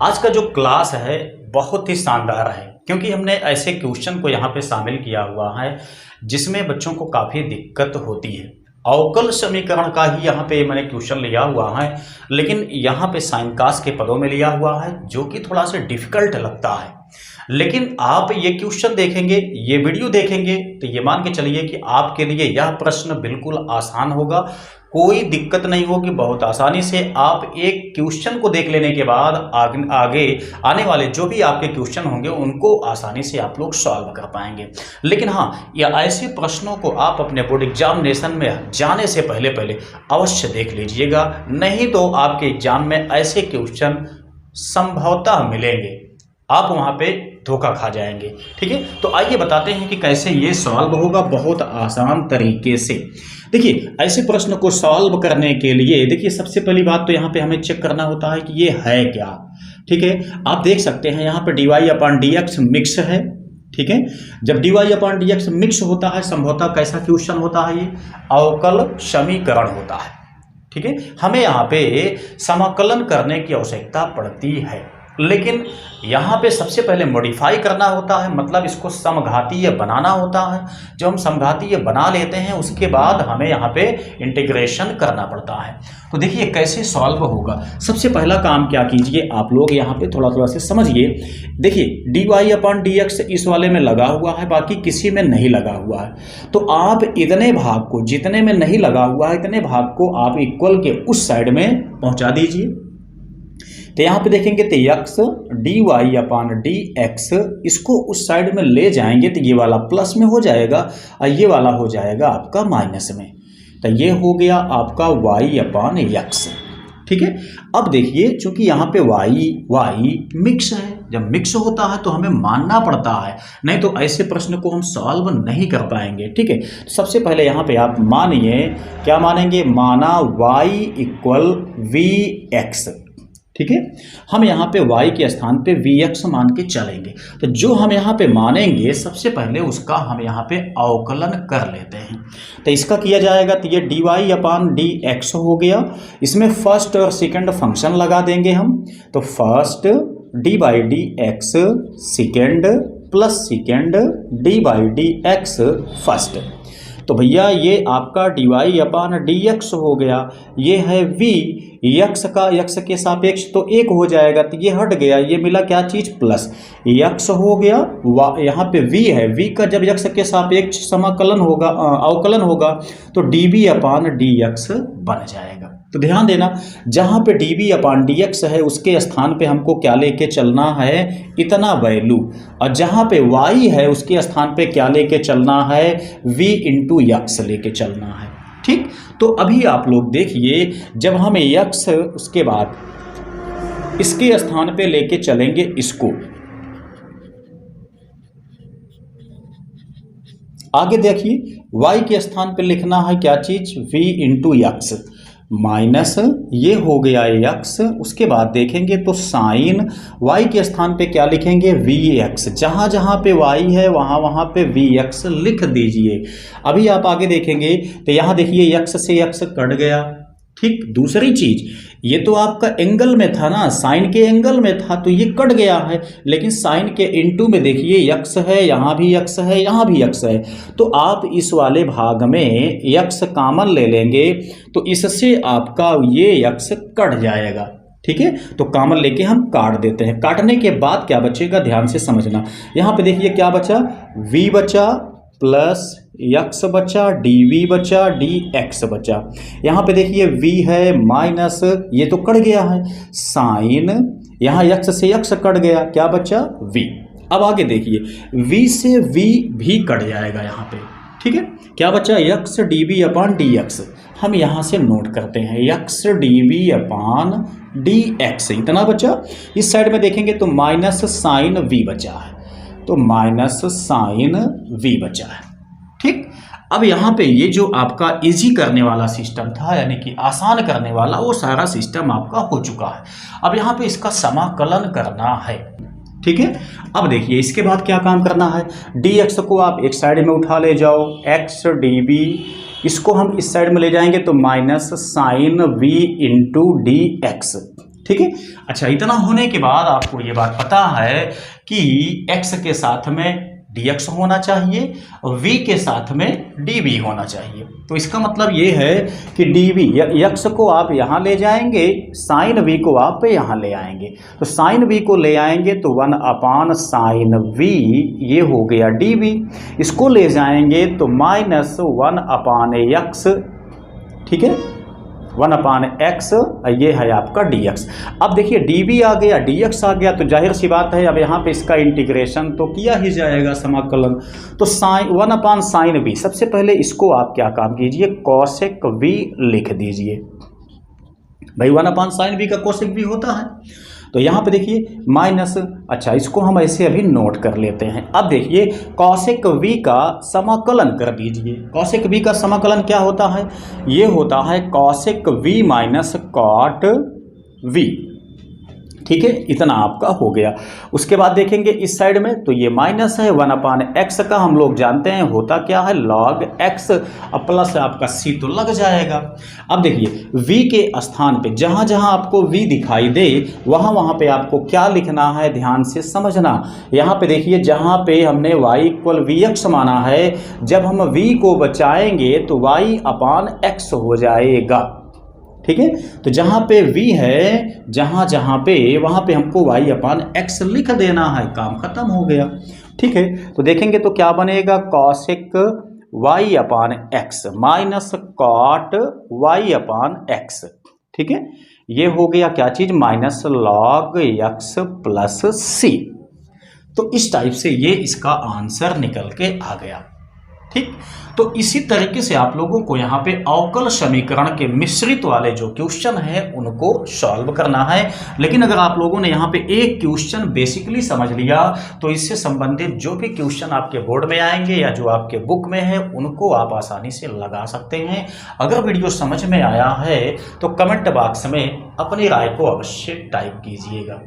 आज का जो क्लास है बहुत ही शानदार है क्योंकि हमने ऐसे क्वेश्चन को यहाँ पे शामिल किया हुआ है जिसमें बच्चों को काफ़ी दिक्कत होती है। अवकल समीकरण का ही यहाँ पे मैंने क्वेश्चन लिया हुआ है, लेकिन यहाँ पे साइन कास के पदों में लिया हुआ है जो कि थोड़ा सा डिफिकल्ट लगता है। लेकिन आप ये क्वेश्चन देखेंगे, ये वीडियो देखेंगे तो ये मान के चलिए कि आपके लिए यह प्रश्न बिल्कुल आसान होगा, कोई दिक्कत नहीं होगी। बहुत आसानी से आप एक क्वेश्चन को देख लेने के बाद आगे आने वाले जो भी आपके क्वेश्चन होंगे उनको आसानी से आप लोग सॉल्व कर पाएंगे। लेकिन हाँ, ये ऐसे प्रश्नों को आप अपने बोर्ड एग्जामिनेशन में जाने से पहले अवश्य देख लीजिएगा, नहीं तो आपके एग्जाम में ऐसे क्वेश्चन संभवतः मिलेंगे, आप वहाँ पे धोखा खा जाएंगे। ठीक है, तो आइए बताते हैं कि कैसे ये सॉल्व होगा बहुत आसान तरीके से। देखिए, ऐसे प्रश्न को सॉल्व करने के लिए देखिए सबसे पहली बात तो यहाँ पे हमें चेक करना होता है कि ये है क्या। ठीक है, आप देख सकते हैं यहाँ पे dy/dx मिक्स है। ठीक है, जब dy/dx मिक्स होता है संभवतः कैसा क्वेश्चन होता है, ये अवकल समीकरण होता है। ठीक है, हमें यहाँ पे समाकलन करने की आवश्यकता पड़ती है, लेकिन यहाँ पे सबसे पहले मॉडिफाई करना होता है, मतलब इसको समघातीय बनाना होता है। जब हम समघातीय बना लेते हैं उसके बाद हमें यहाँ पे इंटीग्रेशन करना पड़ता है। तो देखिए कैसे सॉल्व होगा। सबसे पहला काम क्या कीजिए, आप लोग यहाँ पे थोड़ा थोड़ा से समझिए। देखिए dy/dx इस वाले में लगा हुआ है, बाकी किसी में नहीं लगा हुआ है। तो आप इतने भाग को, जितने में नहीं लगा हुआ है इतने भाग को आप इक्वल के उस साइड में पहुँचा दीजिए। तो यहाँ पे देखेंगे तो x dy/dx इसको उस साइड में ले जाएंगे तो ये वाला प्लस में हो जाएगा और ये वाला हो जाएगा आपका माइनस में। तो ये हो गया आपका y/x। ठीक है, अब देखिए चूंकि यहाँ पे y मिक्स है, जब मिक्स होता है तो हमें मानना पड़ता है, नहीं तो ऐसे प्रश्न को हम सॉल्व नहीं कर पाएंगे। ठीक है, तो सबसे पहले यहाँ पे आप मानिए, क्या मानेंगे, माना y = vx। ठीक है, हम यहाँ पे y के स्थान पे vx मान के चलेंगे। तो जो हम यहाँ पे मानेंगे सबसे पहले उसका हम यहाँ पे अवकलन कर लेते हैं। तो इसका किया जाएगा तो ये dy/dx हो गया, इसमें फर्स्ट और सेकंड फंक्शन लगा देंगे हम। तो first d/dx second plus second d/dx first. तो भैया ये आपका dy/dx हो गया, ये है v, x का x के सापेक्ष तो 1 हो जाएगा, तो ये हट गया, ये मिला क्या चीज, प्लस x हो गया। यहाँ पे v है, v का जब x के सापेक्ष समाकलन होगा, अवकलन होगा तो dv/dx बन जाएगा। तो ध्यान देना, जहाँ पे dv/dx है उसके स्थान पे हमको क्या लेके चलना है, इतना वैल्यू, और जहाँ पे y है उसके स्थान पे क्या लेके चलना है, v × x लेके चलना है। ठीक, तो अभी आप लोग देखिए, जब हम x उसके बाद इसके स्थान पे लेके चलेंगे इसको, आगे देखिए y के स्थान पे लिखना है क्या चीज, v × x माइनस ये हो गया x। उसके बाद देखेंगे तो साइन y के स्थान पे क्या लिखेंगे, vx। जहाँ जहाँ पे y है वहाँ वहाँ पे vx लिख दीजिए। अभी आप आगे देखेंगे तो यहाँ देखिए x से x कट गया। ठीक, दूसरी चीज, ये तो आपका एंगल में था ना, साइन के एंगल में था तो ये कट गया है, लेकिन साइन के इनटू में देखिए x है, यहाँ भी x है, यहाँ भी x है, तो आप इस वाले भाग में x कॉमन ले लेंगे तो इससे आपका ये x कट जाएगा। ठीक है, तो कॉमन लेके हम काट देते हैं। काटने के बाद क्या बचेगा, ध्यान से समझना। यहाँ पे देखिए क्या बचा, v बचा प्लस x बचा, dv बचा, dx बचा। यहाँ पे देखिए v है माइनस, ये तो कट गया है, साइन यहाँ x से x कट गया, क्या बचा, v। अब आगे देखिए v से v भी कट जाएगा यहाँ पे। ठीक है, क्या बचा, x dv/dx। हम यहाँ से नोट करते हैं, x dv/dx इतना बचा। इस साइड में देखेंगे तो माइनस साइन v बचा है, तो माइनस साइन v बचा है। ठीक, अब यहाँ पे ये जो आपका इजी करने वाला सिस्टम था, यानी कि आसान करने वाला, वो सारा सिस्टम आपका हो चुका है। अब यहाँ पे इसका समाकलन करना है। ठीक है, अब देखिए इसके बाद क्या काम करना है, dx को आप एक साइड में उठा ले जाओ, x dv इसको हम इस साइड में ले जाएंगे तो माइनस साइन v × dx। ठीक है। अच्छा, इतना होने के बाद आपको ये बात पता है कि x के साथ में dx होना चाहिए और v के साथ में dv होना चाहिए। तो इसका मतलब ये है कि dv या x को आप यहाँ ले जाएंगे, साइन v को आप यहाँ ले आएंगे। तो साइन v को ले आएंगे तो 1/sin v ये हो गया dv। इसको ले जाएंगे तो -1/x, ठीक है, 1/x ये है आपका dx। अब देखिए dv आ गया, dx आ गया, तो जाहिर सी बात है अब यहाँ पे इसका इंटीग्रेशन तो किया ही जाएगा, समाकलन। तो साइन 1/sin v, सबसे पहले इसको आप क्या काम कीजिए, cosec v लिख दीजिए। भाई 1/sin v का cosec v होता है। तो यहाँ पे देखिए माइनस, अच्छा इसको हम ऐसे अभी नोट कर लेते हैं। अब देखिए कॉसेक v का समाकलन कर दीजिए। कॉसेक v का समाकलन क्या होता है, ये होता है cosec v minus cot v, ठीक है, इतना आपका हो गया। उसके बाद देखेंगे इस साइड में तो ये माइनस है, 1/x का हम लोग जानते हैं होता क्या है log x, अब प्लस आपका c तो लग जाएगा। अब देखिए v के स्थान पे जहाँ जहाँ आपको v दिखाई दे वहाँ पे आपको क्या लिखना है, ध्यान से समझना। यहाँ पे देखिए जहाँ पे हमने y = vx माना है, जब हम v को बचाएंगे तो y/x हो जाएगा, ठीक है। तो जहाँ पे v है, जहाँ पे वहाँ पे हमको y/x लिख देना है, काम खत्म हो गया, ठीक है। तो देखेंगे तो क्या बनेगा, cosec y/x minus cot y/x, ठीक है। ये हो गया क्या चीज, minus log x plus c। तो इस टाइप से ये इसका आंसर निकल के आ गया, ठीक। तो इसी तरीके से आप लोगों को यहाँ पे अवकल समीकरण के मिश्रित वाले जो क्वेश्चन है उनको सॉल्व करना है। लेकिन अगर आप लोगों ने यहाँ पे एक क्वेश्चन बेसिकली समझ लिया तो इससे संबंधित जो भी क्वेश्चन आपके बोर्ड में आएंगे या जो आपके बुक में है उनको आप आसानी से लगा सकते हैं। अगर वीडियो समझ में आया है तो कमेंट बॉक्स में अपनी राय को अवश्य टाइप कीजिएगा।